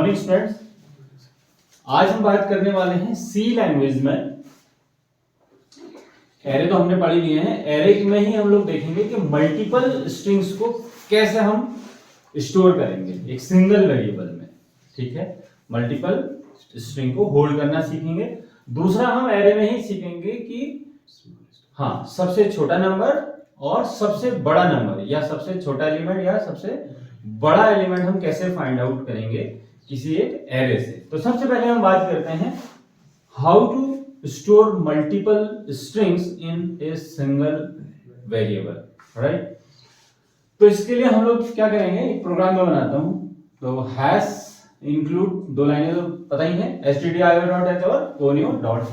Morning students, आज हम बात करने वाले हैं सी लैंग्वेज में। एरे तो हमने पढ़ लिए हैं, एरे में ही हम लोग देखेंगे कि मल्टीपल स्ट्रिंग्स को कैसे हम स्टोर करेंगे एक सिंगल वेरिएबल में। ठीक है, मल्टीपल स्ट्रिंग को होल्ड करना सीखेंगे। दूसरा हम एरे में ही सीखेंगे कि हाँ, सबसे छोटा नंबर और सबसे बड़ा नंबर या सबसे छोटा एलिमेंट या सबसे बड़ा एलिमेंट हम कैसे फाइंड आउट करेंगे किसी एक एरे से। तो सबसे पहले हम बात करते हैं how to store multiple strings in a single variable, right. तो इसके लिए हम लोग क्या करेंगे, एक प्रोग्राम में बनाता हूं। तो हैश इंक्लूड, दो लाइनें तो पता ही है, stdio.h और conio.h।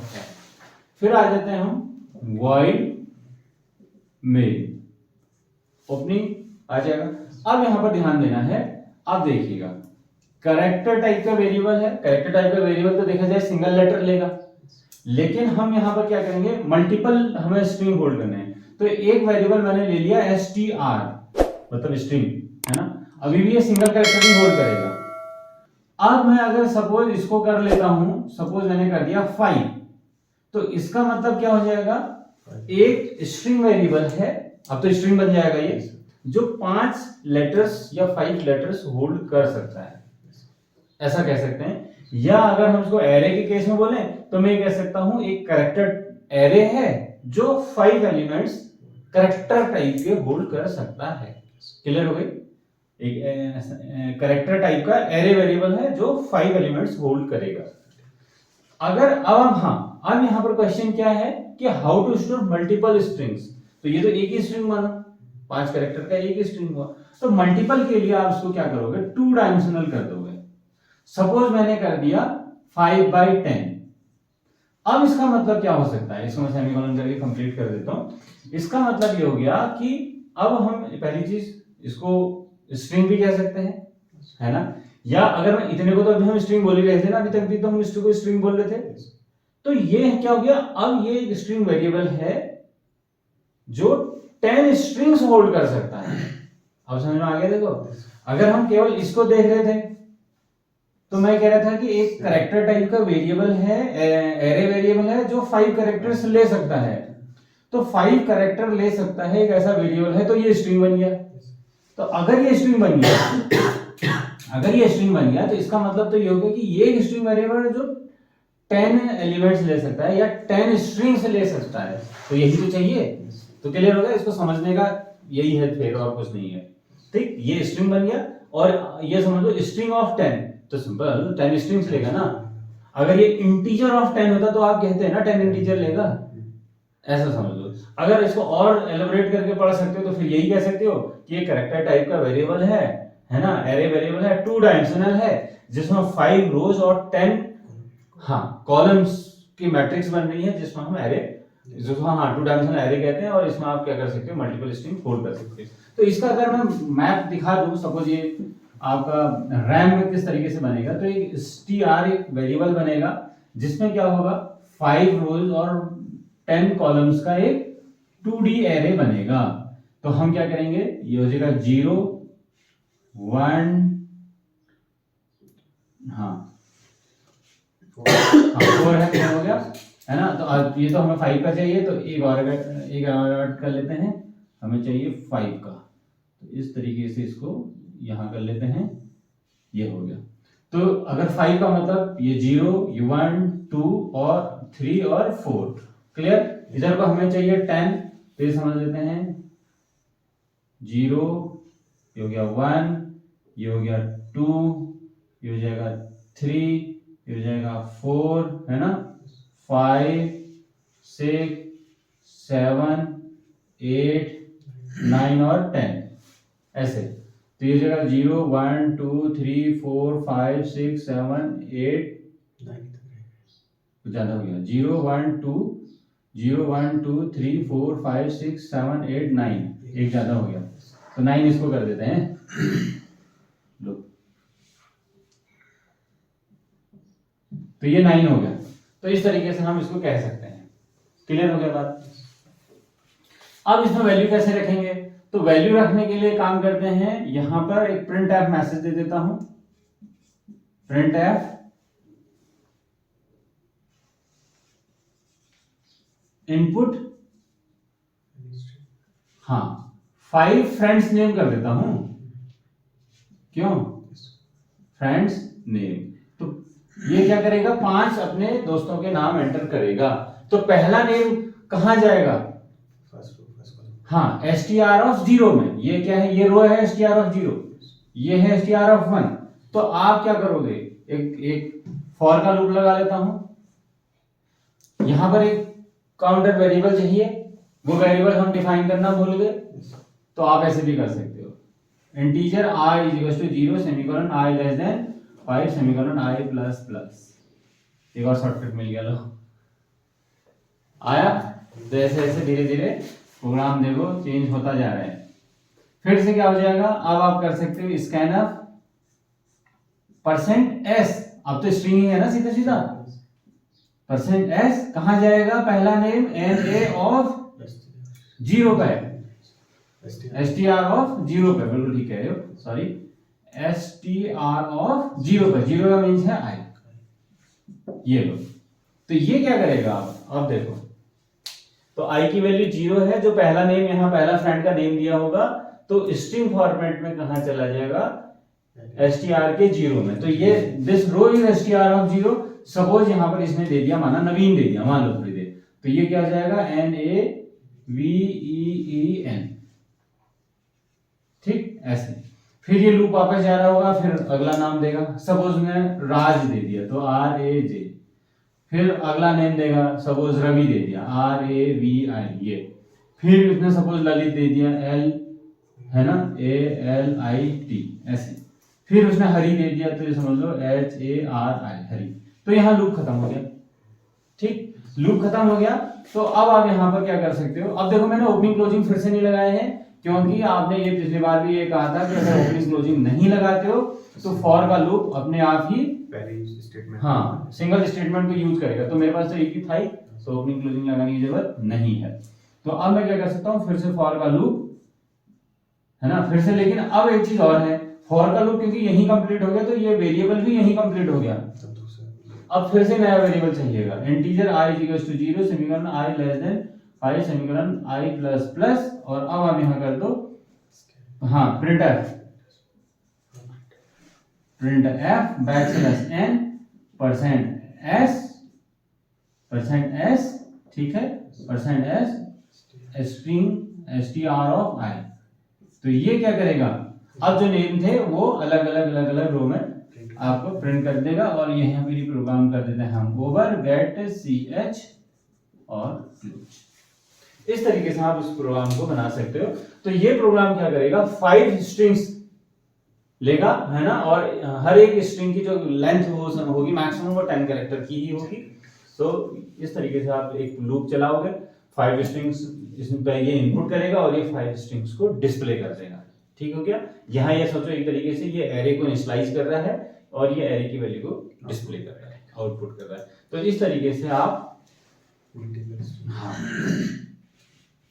फिर आ जाते हैं हम void main, ओपनिंग आ जाएगा। अब यहां पर ध्यान देना है, अब देखिएगा कैरेक्टर टाइप का वेरिएबल है। कैरेक्टर टाइप का वेरिएबल तो देखा जाए सिंगल लेटर लेगा, लेकिन हम यहां पर क्या करेंगे, मल्टीपल हमें स्ट्रिंग होल्ड करने हैं। तो एक वेरिएबल मैंने ले लिया str, मतलब स्ट्रिंग है ना, अभी भी ये सिंगल कैरेक्टर ही होल्ड करेगा। अब मैं अगर सपोज इसको कर लेता हूं, सपोज मैंने कर दिया 5, तो इसका मतलब क्या हो जाएगा, एक स्ट्रिंग वेरिएबल है, अब तो स्ट्रिंग बन जाएगा ये, जो 5 लेटर्स या 5 लेटर्स होल्ड कर सकता है, ऐसा कह सकते हैं। या अगर हम इसको एरे के केस में बोले तो मैं कह सकता हूं एक कैरेक्टर एरे है जो 5 एलिमेंट्स कैरेक्टर टाइप के होल्ड कर सकता है। क्लियर हो गई, एक कैरेक्टर टाइप का एरे वेरिएबल है जो 5 एलिमेंट्स होल्ड करेगा। अगर अब यहां पर क्वेश्चन क्या है कि how to store multiple strings. तो ये तो एक ही स्ट्रिंग माना, 5 कैरेक्टर का एक ही स्ट्रिंग हुआ। तो मल्टीपल के लिए आप इसको क्या करोगे, 2 डायमेंशनल कर दोगे। सपोज मैंने कर दिया 5/10। अब इसका मतलब क्या हो सकता है, इसको मैं सेमीकोलन करके कंप्लीट कर देता हूं। इसका मतलब ये हो गया कि अब हम पहली चीज इसको स्ट्रिंग भी कह सकते हैं, है ना। या अगर मैं इतने को तो अभी हम स्ट्रिंग बोल ही रहे थे ना, अभी तक भी तो हम इसको स्ट्रिंग बोल रहे थे। तो ये क्या हो गया, अब ये एक स्ट्रिंग वेरिएबल है जो 10 स्ट्रिंग्स होल्ड कर सकता है। अब समझ में आ गया। देखो, अगर हम केवल इसको देख रहे थे तो मैं कह रहा था कि एक कैरेक्टर टाइप का वेरिएबल है, एरे वेरिएबल है जो 5 कैरेक्टर्स ले सकता है। तो 5 कैरेक्टर ले सकता है एक ऐसा वेरिएबल है, तो ये स्ट्रिंग बन गया। तो अगर ये स्ट्रिंग बन गया तो इसका मतलब तो ये हो गया कि ये एक स्ट्रिंग वेरिएबल है जो 10 एलिमेंट्स ले सकता है या 10 स्ट्रिंग्स ले सकता है। तो यही तो चाहिए। तो क्लियर हो गया, इसको समझने का यही है, फिर और कुछ नहीं है। ठीक, ये स्ट्रिंग बन गया और ये समझ लो स्ट्रिंग ऑफ 10, तो सिंपल 10 स्ट्रिंग्स लेगा ना। अगर ये इंटीजर ऑफ 10 होता तो आप कहते हैं ना 10 इंटीजर लेगा, ऐसा समझ लो। अगर इसको और एलिब्रेट करके पढ़ सकते हो तो फिर यही कह सकते हो कि ये कैरेक्टर टाइप का वेरिएबल है ना, एरे वेरिएबल है, 2 डायमेंशनल है, जिसमें 5 रोज और 10 कॉलम्स की मैट्रिक्स बन रही है, जिसमें हम एरे, जिसको 2 डायमेंशनल एरे कहते हैं। और इसमें आप क्या कर सकते हो, मल्टीपल स्ट्रिंग होल्ड कर सकते हो। तो इसका अगर मैं मैप दिखा दूं, सपोज ये आपका रैम में किस तरीके से बनेगा, तो एक str एक वेरिएबल बनेगा जिसमें क्या होगा, 5 रोज और 10 कॉलम्स का एक 2D एरे बनेगा। तो हम क्या करेंगे, ये हो जाएगा 0 1 4 है, क्या हो गया, है ना। तो अब ये तो हमें 5 का चाहिए, तो एक और ऐड कर लेते हैं, हमें चाहिए 5 का। तो इस तरीके से इसको यहां कर लेते हैं, ये हो गया। तो अगर 5 का मतलब ये 0 1 2 और 3 और 4, क्लियर। इधर को हमें चाहिए 10, तो ये समझ लेते हैं 0, ये हो गया 1, ये हो गया 2, ये हो जाएगा 3, ये हो जाएगा 4, है ना, 5 6 7 8 9 और 10, ऐसे। तो ये जगह 0 1 2 3 4 5 6 7 8 9, ज्यादा हो गया, 0 1 2 3 4 5 6 7 8 9, एक ज्यादा हो गया, तो 9 इसको कर देते हैं। लो, तो ये 9 हो गया। तो इस तरीके से हम इसको कह सकते हैं। क्लियर हो गया बात। अब इसमें वैल्यू कैसे रखेंगे, तो वैल्यू रखने के लिए काम करते हैं, यहां पर एक प्रिंट एफ मैसेज दे देता हूं। प्रिंट एफ इनपुट, हाँ 5 फ्रेंड्स नेम कर देता हूं, क्यों फ्रेंड्स नेम, तो ये क्या करेगा 5 अपने दोस्तों के नाम एंटर करेगा। तो पहला नेम कहां जाएगा, हाँ str(0) में, ये क्या है, ये रो है str(0), ये है str(1). तो आप क्या करोगे, एक फॉर का लूप लगा लेता हूं, यहां पर एक काउंटर वेरिएबल चाहिए, वो वेरिएबल हम डिफाइन करना भूल गए, तो आप ऐसे भी कर सकते हो, integer i = 0 semicolon i <5 semicolon i plus. एक और शॉर्टकट मिल गया, लो आया। तो ऐसे ऐसे धीरे धीरे प्रोग्राम देखो चेंज होता जा रहा है। फिर से क्या हो जाएगा, अब आप कर सकते हो स्कैनफ %s, अब तो स्ट्रिंग ही है ना सीधा सीधा, %s कहां जाएगा, पहला नेम na ऑफ 0 पे, str(0) पे, बिल्कुल ठीक कह रहे हो, सॉरी str(0) पे, 0 का मीन्स है i, ये लो। तो ये क्या करेगा, अब देखो, तो i की वैल्यू 0 है, जो पहला नेम यहाँ पहला फ्रेंड का नेम दिया होगा, तो स्ट्रिंग फॉर्मेट में कहां चला जाएगा, str के 0 में। तो ये this row is str(0), suppose यहां पर इसने दे दिया, माना नवीन दे दिया, मान लो थोड़ी देर, तो ये क्या हो जाएगा NAVEEN, ठीक ऐसे। फिर ये लूप वापस जा रहा होगा, फिर अगला नाम देगा, सपोज ने राज दे दिया तो RAJ, फिर अगला नेम देगा, सपोज रवि दे दिया RAVI, ये, फिर उसने सपोज ललित दे दिया L है ना ALIT ऐसे, फिर उसने हरि दे दिया तो ये समझ लो HARI हरि। तो यहाँ लूप खत्म हो गया, ठीक, लूप खत्म हो गया। तो अब आप यहाँ पर क्या कर सकते हो, अब देखो मैंने ओपनिंग क्लोजिंग फिर से नहीं लगाए हैं, क्योंकि आपने ये पिछली बार भी ये कहा था कि अगर ओपनिंग क्लोजिंग नहीं लगाते हो तो फॉर का लूप अपने आप ही स्टेटमेंट, हाँ सिंगल स्टेटमेंट को यूज करेगा। तो मेरे पास तो एक ही था ही, तो ओपनिंग क्लोजिंग लगाने की जरूरत नहीं है। तो अब मैं क्या कर सकता हूँ, फिर से फॉर का लूप है ना, फिर से, लेकिन अब एक चीज और है, फॉर का लूप क्योंकि यही कंप्लीट हो गया तो ये वेरिएबल भी यही कंप्लीट हो गया, अब फिर से नया वेरिएबल चाहिएगा, integer i = 0 semicolon i <5 semicolon i plus, और अब आप यहां कर दो, हाँ प्रिंट एफ %s, ठीक है, %s स्ट्रिंग str(i). तो ये क्या करेगा, अब जो नेम थे वो अलग अलग रो में आपको प्रिंट कर देगा, और यहाँ पे प्रोग्राम कर देते हैं हम ओवर गेट ch और क्लोज। इस तरीके से आप इस प्रोग्राम को बना सकते हो। तो ये प्रोग्राम क्या करेगा, 5 स्ट्रिंग्स लेगा है ना, और हर एक स्ट्रिंग की जो लेंथ होगी मैक्सिमम वो 10 कैरेक्टर की ही होगी। तो इस तरीके से आप एक लूप चलाओगे, 5 स्ट्रिंग्स इसमें ये इनपुट करेगा और ये 5 स्ट्रिंग्स को डिस्प्ले कर देगा, ठीक हो गया। यहाँ ये सोचो एक तरीके से ये एरे को इनिशियलाइज कर रहा है और ये एरे की वैल्यू को डिस्प्ले कर रहा है, आउटपुट कर रहा है। तो इस तरीके से आप हाँ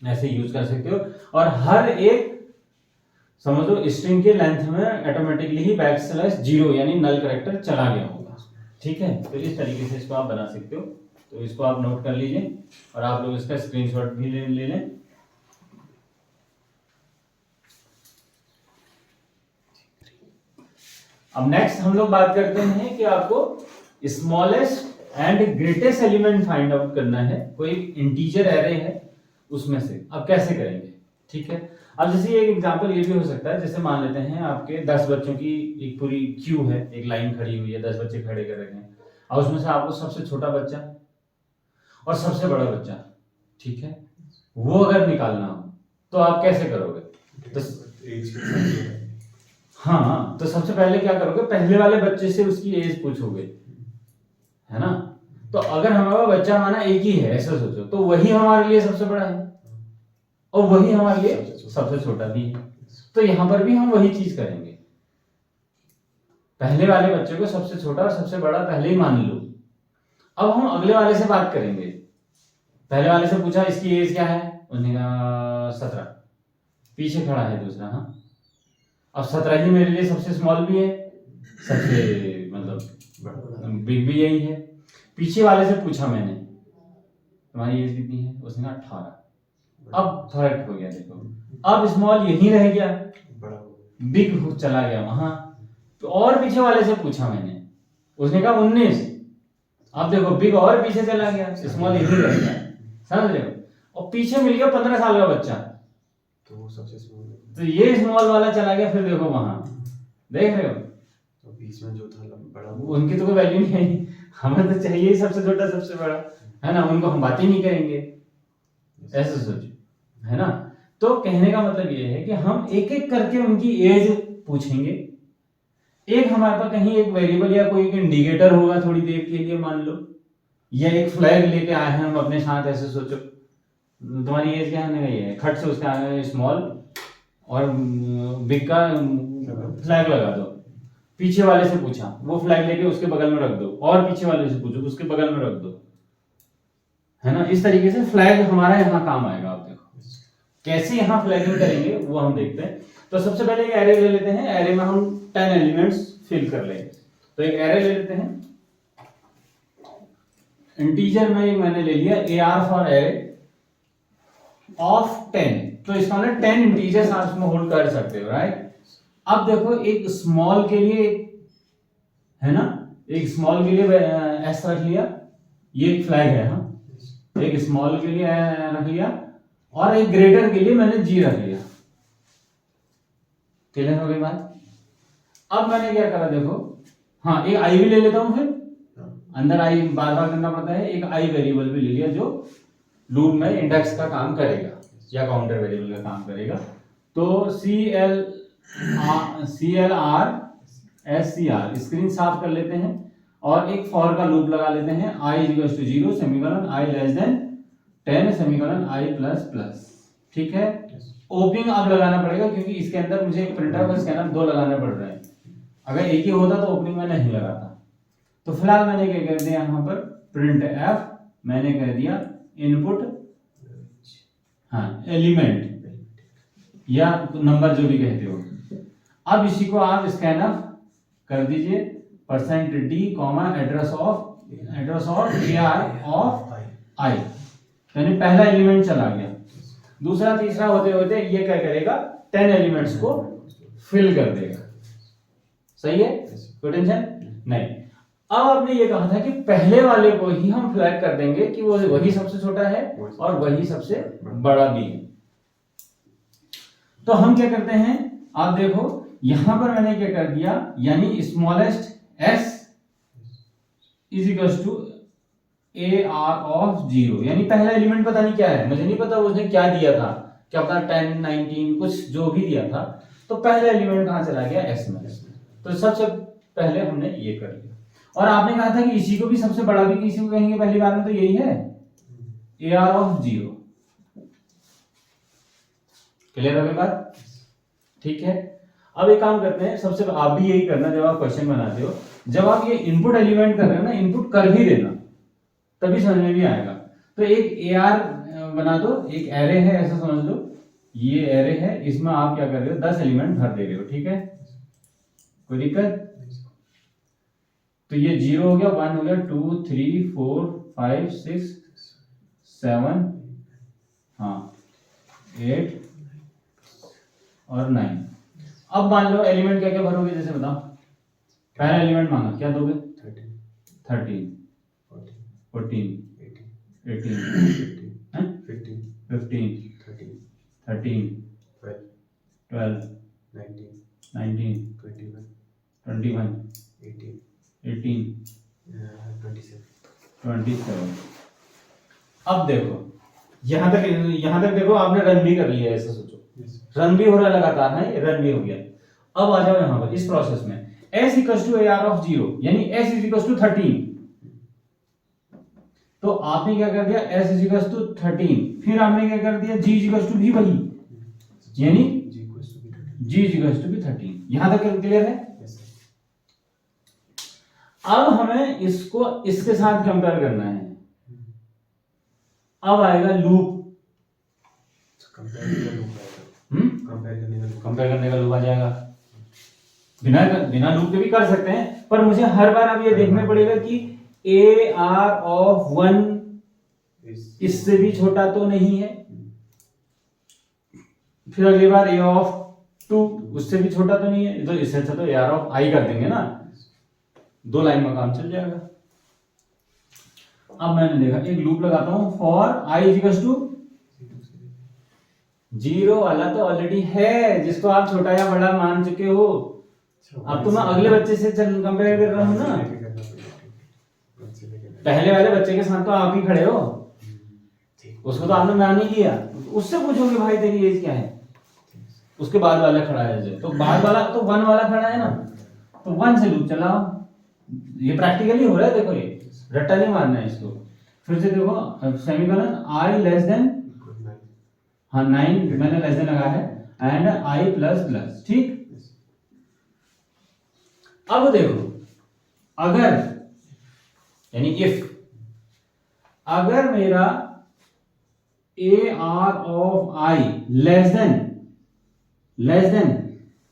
ऐसे यूज कर सकते हो, और हर एक समझ लो स्ट्रिंग के लेंथ में ऑटोमेटिकली ही \0 यानी नल कैरेक्टर चला गया होगा, ठीक है। तो इस तरीके से इसको आप बना सकते हो। तो इसको आप नोट कर लीजिए और आप लोग इसका स्क्रीनशॉट भी ले लें। अब नेक्स्ट हम लोग बात करते हैं कि आपको smallest and greatest element find out करना है। कोई इंटीजर एरे है उसमें से, अब कैसे करेंगे, ठीक है। अब जैसे एक एग्जांपल ये भी हो सकता है, जैसे मान लेते हैं आपके 10 बच्चों की एक पूरी क्यू है, एक लाइन खड़ी हुई है, 10 बच्चे खड़े कर रखे हैं, और उसमें से आपको सबसे छोटा बच्चा और सबसे बड़ा बच्चा, ठीक है, वो अगर निकालना हो तो आप कैसे करोगे। तो हाँ, तो सबसे पहले क्या करोगे, पहले वाले बच्चे से उसकी एज पूछोगे, है ना। तो अगर हमारा बच्चा माना एक ही है, ऐसा सोचो, तो वही हमारे लिए सबसे बड़ा है और वही हमारे लिए सबसे छोटा भी है। तो यहां पर भी हम वही चीज करेंगे, पहले वाले बच्चे को सबसे छोटा और सबसे बड़ा पहले ही मान लो। अब हम अगले वाले से बात करेंगे। पहले वाले से पूछा इसकी एज क्या है, उसने कहा 17, पीछे खड़ा है दूसरा, हाँ अब 17 ही मेरे लिए सबसे स्मॉल भी है, सबसे मतलब बिग भी यही है। पीछे वाले से पूछा मैंने तुम्हारी एज कितनी है, उसने कहा 18। अब फर्क हो गया, देखो अब स्मॉल यही रह गया, बिग चला गया वहां। तो और पीछे वाले से पूछा मैंने, उसने कहा 19। अब देखो बिग और पीछे चला गया, स्मॉल यही रह गया, समझ रहे हो। और पीछे मिल गया 15 साल का बच्चा, तो वो सबसे स्मॉल है। तो ये स्मॉल वाला चला गया, फिर देखो वहां देख रहे हो, तो बीच में जो था बड़ा, उनकी तो कोई वैल्यू नहीं है, हमें तो चाहिए ही सबसे छोटा सबसे बड़ा, है ना, उनको हम बात ही नहीं करेंगे, ऐसे सोचो, है ना। तो कहने का मतलब ये है कि हम एक एक करके उनकी एज पूछेंगे। एक हमारे पास कहीं एक वेरिएबल या कोई एक इंडिकेटर होगा थोड़ी देर के लिए मान लो, या एक फ्लैग लेके आए हैं हम अपने साथ, ऐसे सोचो तुम्हारी एज क्या है, ये है खट से उसके आगे स्मॉल और बिग का फ्लैग लगा दो। पीछे वाले से पूछा, वो फ्लैग लेके उसके बगल में रख दो, और पीछे वाले से पूछो उसके बगल में रख दो, है ना। इस तरीके से फ्लैग हमारा यहाँ काम आएगा। आप देखो कैसे यहाँ फ्लैगिंग करेंगे वो हम देखते हैं। तो सबसे पहले एक एरे ले लेते हैं, एरे में हम 10 एलिमेंट्स फिल कर लेंगे। तो एक एरे ले लेते हैं, इंटीजर में मैंने ले लिया AR फॉर एरे ऑफ 10। तो इसका मतलब 10 इंटीजर्स आप इसमें होल्ड कर सकते हो, राइट। अब देखो एक स्मॉल के लिए, है ना, एक स्मॉल के लिए एस रख लिया, ये एक फ्लैग है, हाँ, एक स्मॉल के लिए रख लिया, और एक ग्रेटर के लिए मैंने जी रख लिया। क्लियर हो गई बात। अब मैंने क्या करा देखो, हाँ एक आई भी ले लेता हूं, फिर अंदर आई बार बार करना पड़ता है, एक आई वेरिएबल भी ले लिया जो लूप में इंडेक्स का काम करेगा या काउंटर वेरिएबल का काम करेगा। तो CLR SCR स्क्रीन साफ कर लेते हैं और एक फॉर का लूप लगा लेते हैं, i = 0 semicolon i <10 semicolon i plus. ठीक है, ओपनिंग अब लगाना पड़ेगा क्योंकि इसके अंदर मुझे एक प्रिंटर और स्कैनर दो लगाने पड़ रहे हैं। अगर एक ही होता तो ओपनिंग में नहीं लगाता। तो फिलहाल मैंने क्या कर दिया यहाँ पर प्रिंट f, मैंने कह दिया इनपुट, हाँ एलिमेंट या नंबर जो भी कहते हो। अब इसी को आप स्कैनफ कर दीजिए %d, address of AR of i, यानी पहला एलिमेंट चला गया। दूसरा तीसरा होते होते ये क्या करेगा, 10 एलिमेंट्स को फिल कर देगा। सही है, कोई टेंशन नहीं। अब आपने ये कहा था कि पहले वाले को ही हम फ्लैग कर देंगे कि वो वही सबसे छोटा है और वही सबसे बड़ा भी है। तो हम क्या करते हैं, आप देखो यहां पर मैंने क्या कर दिया, यानी स्मॉलेस्ट s = AR ऑफ 0, यानी पहला एलिमेंट पता नहीं क्या है, मुझे नहीं पता उसने क्या दिया था, क्या पता 10 19 कुछ जो भी दिया था। तो पहला एलिमेंट कहां चला गया, s में। तो सबसे पहले हमने ये कर लिया। और आपने कहा था कि इसी को भी सबसे बड़ा भी इसी को कहेंगे पहली बार में, तो यही है AR ऑफ 0। क्लियर हो गई बात, ठीक है। अब एक काम करते हैं, सबसे आप भी यही करना जब आप क्वेश्चन बनाते हो, जब आप ये इनपुट एलिमेंट कर रहे हो ना, इनपुट कर भी देना, तभी समझ में भी आएगा। तो एक AR बना दो, एक एरे है ऐसा समझ लो, ये एरे है, इसमें आप क्या कर रहे हो 10 एलिमेंट भर दे रहे हो, ठीक है, कोई दिक्कत। तो ये 0 हो गया, 1 हो गया, 2 3 4 5 6 7, हाँ 8 और 9। अब मान लो एलिमेंट क्या क्या भरोगे, जैसे बताओ, पहला एलिमेंट मांगा, क्या दोगे, 13 14 18 15 13 12 19 21 18 27। अब देखो यहां तक देखो, आपने रन भी कर लिया, ऐसा सोचो, रन भी हो रहा है लगातार, है रन भी हो गया। अब आ जाओ यहां पर इस प्रोसेस में, s = AR ऑफ 0, यानी s = 13। तो आपने क्या कर दिया, s = 13, फिर आपने क्या कर दिया, g = भी वही, यानी g = 13। यहां तक क्लियर है। अब हमें इसको इसके साथ कंपेयर करना है। अब आएगा लूप, कंपेयर करने का लूप आ जाएगा। बिना लूप के भी कर सकते हैं, पर मुझे हर बार अब ये देखना पड़ेगा कि ए आर ऑफ 1 इससे भी छोटा तो नहीं है, फिर अगली बार ए ऑफ 2 उससे भी छोटा तो नहीं है, तो इससे अच्छा तो ए आर ऑफ आई कर देंगे ना, 2 लाइन में काम चल जाएगा। अब मैंने देखा एक लूप लगाता हूं for i is equal to 0 वाला तो ऑलरेडी है जिसको आप छोटा या बड़ा मान चुके हो। अब तो मैं अगले बच्चे से कंपेयर कर रहा हूं ना, पहले वाले बच्चे के साथ तो आप ही खड़े हो, उसको तो आपने मान ही लिया, उससे पूछोगे भाई तेरी एज क्या है, उसके बाद वाला खड़ा है तो बाद वाला तो 1 वाला खड़ा है ना, तो 1 से लूप चलाओ। ये प्रैक्टिकली हो रहा है, देखो ये रट्टा नहीं मारना है इसको। फिर से देखो सेमीकोलन आई लेस देन, हाँ 9 मैंने लेस देन लगा है, एंड आई प्लस प्लस, ठीक। अब देखो अगर यानी इफ अगर मेरा A R of I less than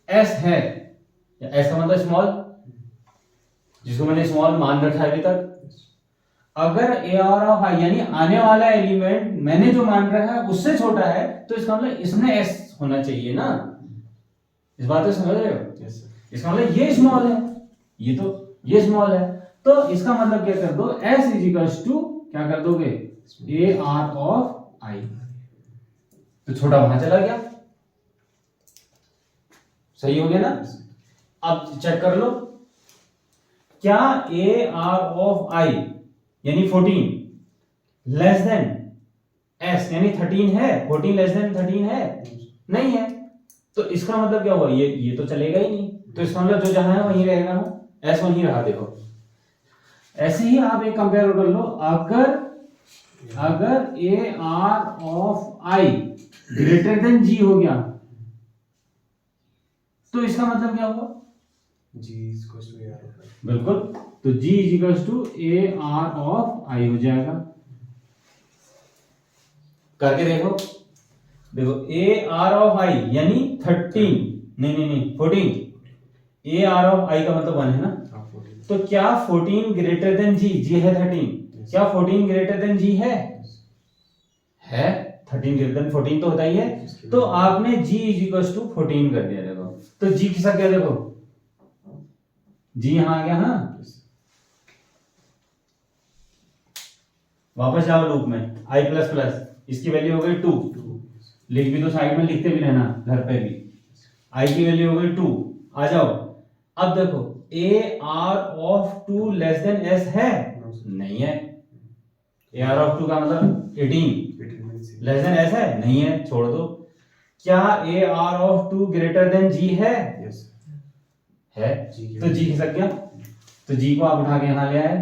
S है, एस का मतलब स्मॉल, जिसको मैंने स्मॉल मान रखा है अभी तक। अगर ए आर ऑफ आई यानी आने वाला एलिमेंट मैंने जो मान रखा है उससे छोटा है, तो इसका मतलब इसमें एस होना चाहिए ना, इस बात को समझ रहे हो? इसका मतलब ये स्मॉल है, ये तो ये स्मॉल है, तो इसका मतलब क्या कर दो, एस इज इक्वल्स टू क्या कर दोगे, ए आर ऑफ आई, तो छोटा वहां चला गया, सही हो गया ना। अब चेक कर लो, क्या ए आर ऑफ आई यानी 14 लेस देन एस यानी 13 है, 14 लेस देन 13 है, नहीं है, तो इसका मतलब क्या हुआ, ये तो चलेगा ही नहीं, तो इसका मतलब जो जहां है वहीं रहेगा ना, एस वहीं रहा। देखो ऐसे ही आप एक कंपेयर कर लो, अगर a are of i greater than g हो गया, तो इसका मतलब क्या हुआ, G is equals to AR of I. बिल्कुल, तो G is equals to A R of i हो जाएगा। करके देखो, ए आर ऑफ आई यानी 13 नहीं 14, ए आर ऑफ आई का मतलब 1 है ना, हाँ, 14. तो क्या 14 ग्रेटर देन जी, जी है 13, क्या 14 ग्रेटर देन जी है 13 ग्रेटर देन 14 तो होता ही है, तो आपने g इज इक्वल्स टू 14 कर दिया। देखो तो g किसका क्या, देखो g यहां आ गया ना, वापस जाओ लूप में, i प्लस प्लस इसकी वैल्यू हो गई 2, लिख भी तो साइड में लिखते भी रहना घर पे भी, i की वैल्यू हो गई 2, आ जाओ। अब देखो A R of 2 less than S है, नहीं है, ए आर ऑफ 2 का मतलब 18 लेस देन एस है, नहीं है, छोड़ दो। क्या a are of 2 greater than g है, है, तो जी खिसक गया, तो जी को आप उठा के यहां ले आए,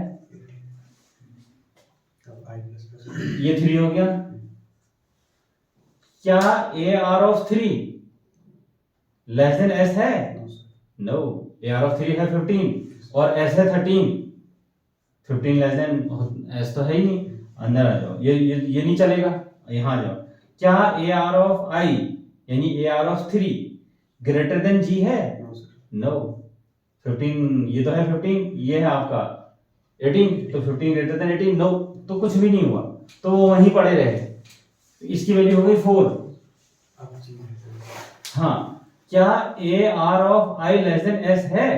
ये 3 हो गया। क्या a are of 3 less than S है, नो, ए आर ऑफ 3 है 15 और एस है 13, 15 लेस देन एस तो है ही नहीं, अंदर आ जाओ, ये नहीं चलेगा, यहां आ जाओ। क्या ए आर ऑफ आई यानी a are of 3 greater than g है, नो, 15 ये तो है 15, ये है आपका 18, तो 15 ग्रेटर देन 18, नो, तो कुछ भी नहीं हुआ, तो वो वहीं पड़े रहे, इसकी वैल्यू हो गई 4। हाँ, क्या a are of I less than S है,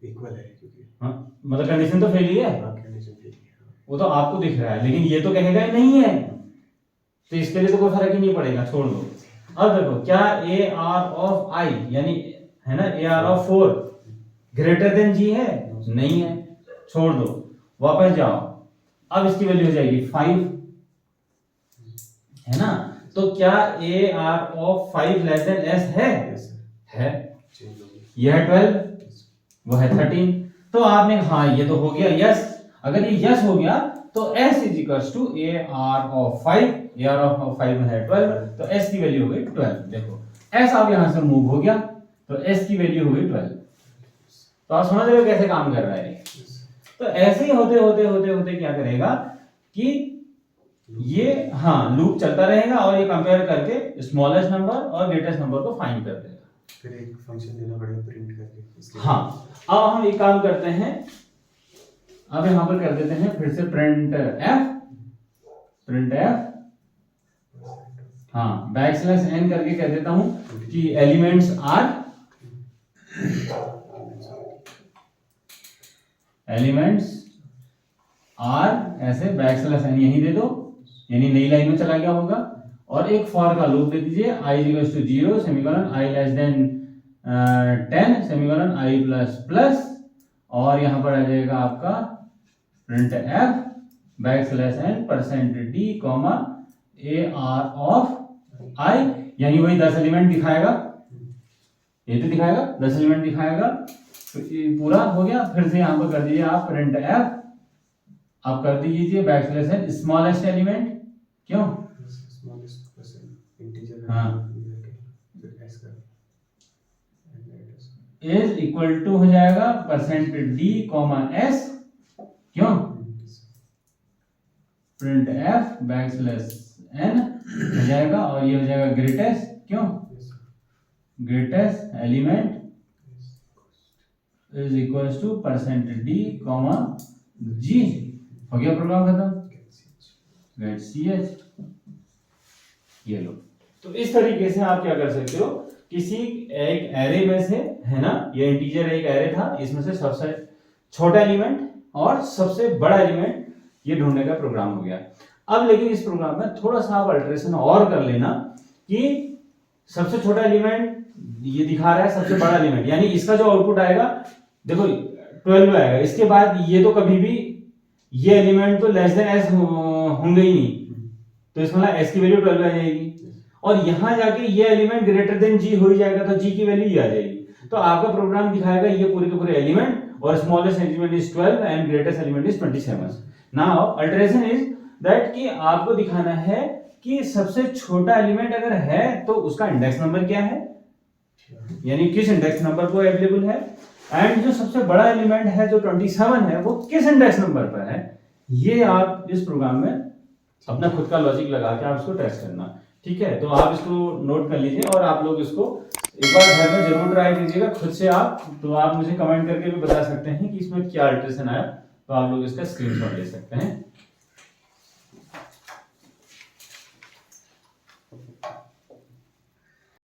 इक्वल है, क्योंकि हाँ मतलब कंडीशन तो फेल ही है, कंडीशन फेल है, वो तो आपको दिख रहा है, लेकिन ये तो कहेगा ही नहीं है, तो इसके लिए तो कोई फर्क ही नहीं पड़ेगा, छोड़ दो। अब देखो क्या ए आर ऑफ आई यानी है ना a are of 4 greater than g है, नहीं है, छोड़ दो, वापस जाओ। अब इसकी वैल्यू हो जाएगी 5, है ना, तो क्या a are of 5 less than S है, है, ये है 12, वो है 13, तो आपने हाँ ये तो हो गया यस, अगर ये यस हो गया तो s is equals to A R of 5, A are of 5 में है 12, तो s की वैल्यू हो गई 12। देखो s अब यहां से मूव हो गया, तो s की वैल्यू हो गई 12। तो आप समझ रहे हो कैसे काम कर रहा है। तो ऐसे ही होते होते होते होते क्या करेगा कि ये हाँ लूप चलता रहेगा और ये कंपेयर करके स्मॉलेस्ट नंबर और ग्रेटेस्ट नंबर को फाइंड कर देगा। फिर एक फंक्शन देना पड़ेगा प्रिंट करके इसके हाँ, अब हम एक काम करते हैं, अब यहाँ पर कर देते हैं फिर से प्रिंट एफ, हाँ बैकस्लैश एन करके कह देता हूं कि एलिमेंट्स आर ऐसे बैकस्लैश एन यहीं दे दो, यानी नई लाइन में चला गया होगा, और एक फॉर का लूप दे दीजिए i equals to 0 semicolon i less than 10 semicolon i plus plus, और यहाँ पर आ जाएगा आपका print F backslash N percent D comma AR of i, यानी वही 10 एलिमेंट दिखाएगा, ये तो दिखाएगा 10 एलिमेंट दिखाएगा। तो ये पूरा हो गया। फिर से यहाँ पर कर दीजिए आप प्रिंट एफ, आप कर दीजिए बैकस्लैश एन स्मॉलेस्ट एलिमेंट, क्यों स्मॉलेस्ट परसेंट इंटीजर हाँ फिर एस का इज इक्वल टू हो जाएगा परसेंट डी कॉमा एस, क्यों प्रिंट एफ बैकस्लैश एन हो जाएगा, और ये हो जाएगा ग्रेटेस्ट, क्यों greatest element is equal to percent D comma g. हो गया प्रोग्राम खत्म, गेट ch, ये लो। तो इस तरीके से आप क्या कर सकते हो, किसी एक एरे में से, है ना, ये इंटीजर एक एरे था, इसमें से सबसे छोटा एलिमेंट और सबसे बड़ा एलिमेंट ये ढूंढने का प्रोग्राम हो गया। अब लेकिन इस प्रोग्राम में थोड़ा सा आप अल्टरेशन और कर लेना कि सबसे छोटा एलिमेंट ये दिखा रहा है, सबसे बड़ा एलिमेंट, यानी इसका जो आउटपुट आएगा देखो 12 आएगा, इसके बाद ये तो कभी भी ये एलिमेंट तो लेस देन एस होंगे ही नहीं, तो इसमें एस की वैल्यू 12 आ जाएगी, और यहां जाके ये एलिमेंट ग्रेटर देन जी हो ही जाएगा, तो जी की वैल्यू ये आ जाएगी। तो आपका प्रोग्राम दिखाएगा ये पूरे के पूरे एलिमेंट, और smallest element is 12 and greatest element is 27। Now alteration is that कि आपको दिखाना है कि सबसे छोटा एलिमेंट अगर है तो उसका इंडेक्स नंबर क्या है, यानी किस इंडेक्स नंबर पर अवेलेबल है, एंड जो सबसे बड़ा एलिमेंट है जो 27 है वो किस इंडेक्स नंबर पर है। ये आप इस प्रोग्राम में अपना खुद का लॉजिक लगा के आप इसको टेस्ट करना, ठीक है। तो आप इसको नोट कर लीजिए, और आप लोग इसको एक बार घर में जरूर ट्राई कीजिएगा खुद से आप, तो आप मुझे कमेंट करके भी बता सकते हैं कि इसमें क्या अल्टरेशन आया, तो आप लोग इसका स्क्रीनशॉट ले सकते हैं।